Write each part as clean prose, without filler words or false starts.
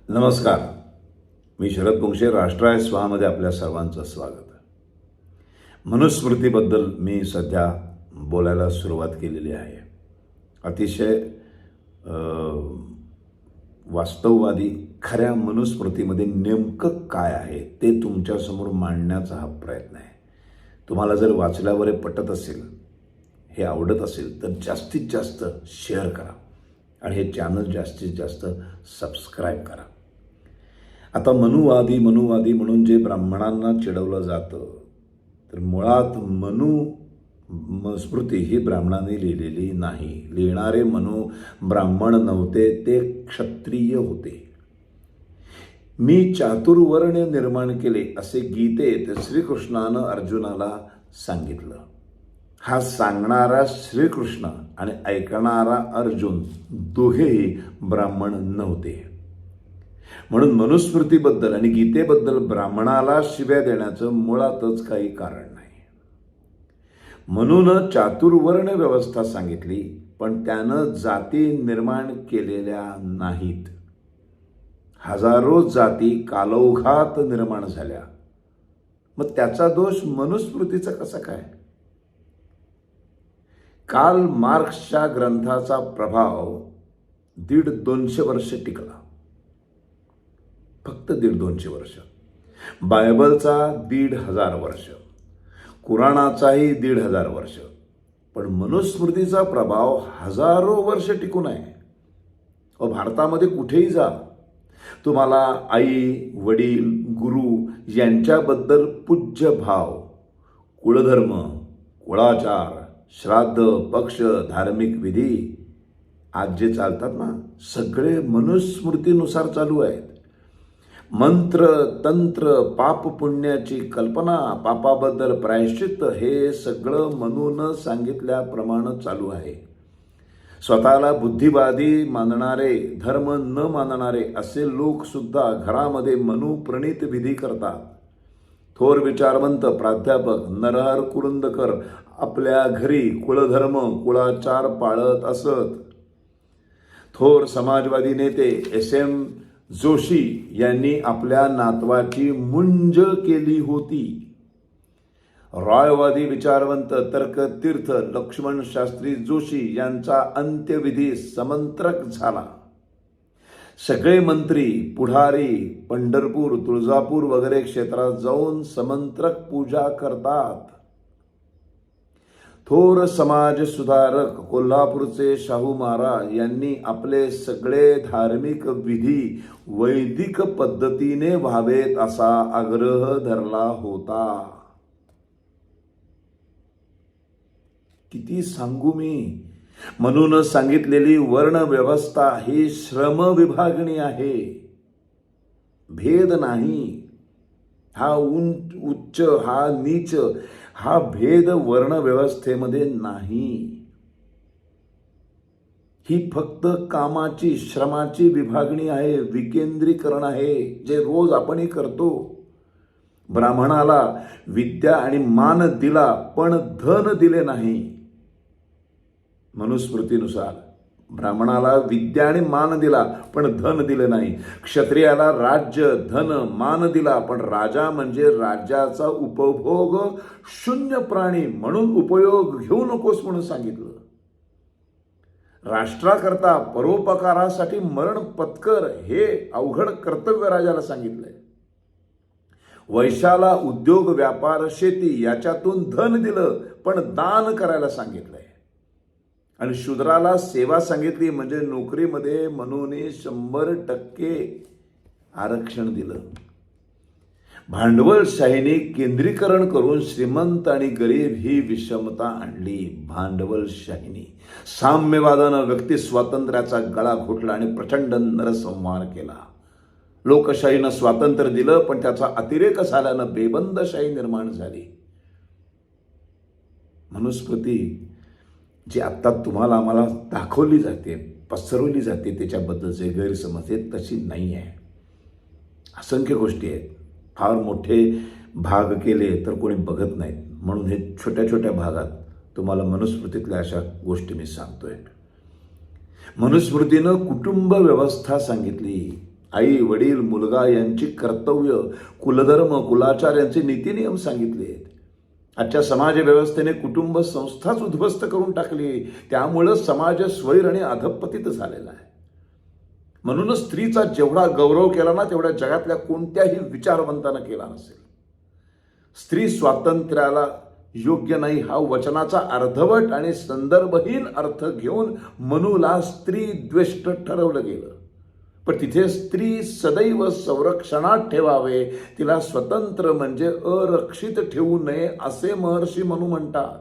नमस्कार. मी शरद पुंगशे. राष्ट्राय स्वामध्ये आपल्या सर्वांचं स्वागत आहे. मनुस्मृतीबद्दल मी सध्या बोलायला सुरुवात केलेली आहे. अतिशय वास्तववादी खऱ्या मनुस्मृतीमध्ये नेमकं काय आहे ते तुमच्यासमोर मांडण्याचा हा प्रयत्न आहे. तुम्हाला जर वाचल्यावर पटत असेल, हे आवडत असेल तर जास्तीत जास्त शेअर करा आणि हे चॅनल जास्तीत जास्त सबस्क्राईब करा. आता मनुवादी म्हणून जे ब्राह्मणांना चिडवलं जातं, तर मुळात मनुस्मृती ही ब्राह्मणांनी लिहिलेली नाही. लिहिणारे ब्राह्मण नव्हते, ते क्षत्रिय होते. मी चातुर्वर्ण निर्माण केले असे गीतेत श्रीकृष्णानं अर्जुनाला सांगितलं. हा सांगणारा श्रीकृष्ण आणि ऐकणारा अर्जुन दोघेही ब्राह्मण नव्हते. म्हणून मनुस्मृतीबद्दल आणि गीतेबद्दल ब्राह्मणाला शिव्या देण्याचं मुळातच काही कारण नाही. म्हणून चातुर्वर्ण व्यवस्था सांगितली, पण त्यानं जाती निर्माण केलेल्या नाहीत. हजारो जाती कालौघात निर्माण झाल्या. मग त्याचा दोष मनुस्मृतीचा कसा काय? कार्ल मार्क्सच्या ग्रंथाचा प्रभाव 150-200 वर्ष टिकला. फक्त 150-200 वर्ष. बायबलचा 1500 वर्ष, कुराणाचाही 1500 वर्ष. पण मनुस्मृतीचा प्रभाव हजारो वर्ष टिकून आहे. भारतामध्ये कुठेही जा, तुम्हाला आई, वडील, गुरु यांच्याबद्दल पूज्य भाव, कुळधर्म, कुळाचार, श्राद्ध, पक्ष, धार्मिक विधी आज जे चालतात ना, सगळे मनुस्मृतीनुसार चालू आहेत. मंत्र, तंत्र, पाप पुण्याची कल्पना, पापाबद्दल प्रायश्चित्त, हे सगळं मनूनं सांगितल्याप्रमाणे चालू आहे. स्वतःला बुद्धिवादी मानणारे, धर्म न मानणारे असे लोक सुद्धा घरामध्ये मनुप्रणित विधी करतात. थोर विचारवंत प्राध्यापक नरहर कुरुंदकर आपल्या घरी कुळधर्म, कुळाचार पाळत असत. थोर समाजवादी नेते SM जोशी यांनी आपल्या नातवाची मुंज केली होती. रायवादी विचारवंत तर्कतीर्थ लक्ष्मण शास्त्री जोशी यांचा अंत्यविधी समंत्रक झाला. सगळे मंत्री, पुढारी पंढरपूर, तुळजापूर वगैरे क्षेत्रात जाऊन समंत्रक पूजा करतात. थोर समाज सुधारक कोल्हापूरचे शाहू महाराज यांनी आपले सगळे धार्मिक विधी वैदिक पद्धतीने व्हावेत असा आग्रह धरला होता. किती सांगू मी? म्हणून सांगितलेली वर्ण व्यवस्था ही श्रम विभागणी आहे, भेद नाही. हा उच्च, हा नीच, हा भेद वर्ण व्यवस्थेमध्ये नाही. ही फक्त कामाची, श्रमाची विभागणी आहे, विकेंद्रीकरण आहे, जे रोज आपणही करतो. ब्राह्मणाला विद्या आणि मान दिला, पण धन दिले नाही. मनुस्मृतीनुसार ब्राह्मणाला विद्या आणि मान दिला, पण धन दिले नाही. क्षत्रियाला राज्य, धन, मान दिला, पण राजा म्हणजे राज्याचा उपभोग शून्य प्राणी म्हणून उपयोग घेऊ नकोस म्हणून सांगितलं. राष्ट्राकरता परोपकारासाठी मरण पत्कर हे अवघड कर्तव्य राजाला सांगितलंय. वैश्याला उद्योग, व्यापार, शेती याच्यातून धन दिलं, पण दान करायला सांगितलंय. आणि शूद्राला सेवा सांगितली, म्हणजे नोकरीमध्ये मनूने 100% आरक्षण दिलं. भांडवलशाहीने केंद्रीकरण करून श्रीमंत आणि गरीब ही विषमता आणली. भांडवलशाहीने साम्यवादानं व्यक्ती स्वातंत्र्याचा गळा घोटला आणि प्रचंड नरसंहार केला. लोकशाहीनं स्वातंत्र्य दिलं, पण त्याचा अतिरेक झाल्यानं बेबंदशाही निर्माण झाली. मनुस्मृती जी आत्ता तुम्हाला आम्हाला दाखवली जाते, पसरवली जाते, त्याच्याबद्दलचे गैरसमज आहेत, तशी नाही आहे. असंख्य गोष्टी आहेत. फार मोठे भाग केले तर कोणी बघत नाहीत, म्हणून हे छोट्या छोट्या भागात तुम्हाला मनुस्मृतीतल्या अशा गोष्टी मी सांगतोय. मनुस्मृतीनं कुटुंब व्यवस्था सांगितली. आई वडील मुलगा यांची कर्तव्य, कुलधर्म, कुलाचार यांचे नीतिनियम सांगितले आहेत. आजच्या समाज व्यवस्थेने कुटुंब संस्थाच उद्ध्वस्त करून टाकली. त्यामुळं समाज स्वैर आणि अधपतित झालेला आहे. म्हणूनच स्त्रीचा जेवढा गौरव केला ना तेवढा जगातल्या कोणत्याही विचारवंतानं केला नसेल. स्त्री स्वातंत्र्याला योग्य नाही हा वचनाचा अर्धवट आणि संदर्भहीन अर्थ घेऊन मनूला स्त्री द्वेष्ट ठरवलं गेलं. पण तिथे स्त्री सदैव संरक्षणात ठेवावे, तिला स्वतंत्र म्हणजे अरक्षित ठेवू नये असे महर्षी मनू म्हणतात.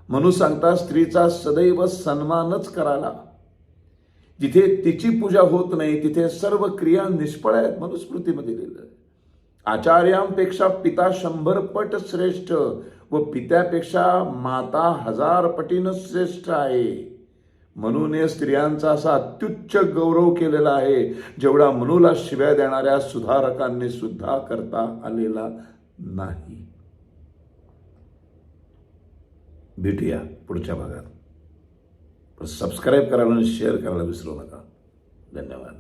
मनू सांगता स्त्रीचा सदैव सन्मानच करायला. जिथे तिची पूजा होत नाही तिथे सर्व क्रिया निष्फळ आहेत. मनुस्मृतीमध्ये लिहिलं. आचार्यांपेक्षा पिता 100 पट श्रेष्ठ व पित्यापेक्षा माता 1000 पटीनं श्रेष्ठ आहे. मनूने स्त्रियांचा असा अत्युच्च गौरव केलेला आहे जेवढा मनूला शिव्या देणाऱ्या सुधारकांनी सुद्धा करता आलेला नाही. भेटूया पुढच्या भागात. पण सबस्क्राईब करायला आणि शेअर करायला विसरू नका. धन्यवाद.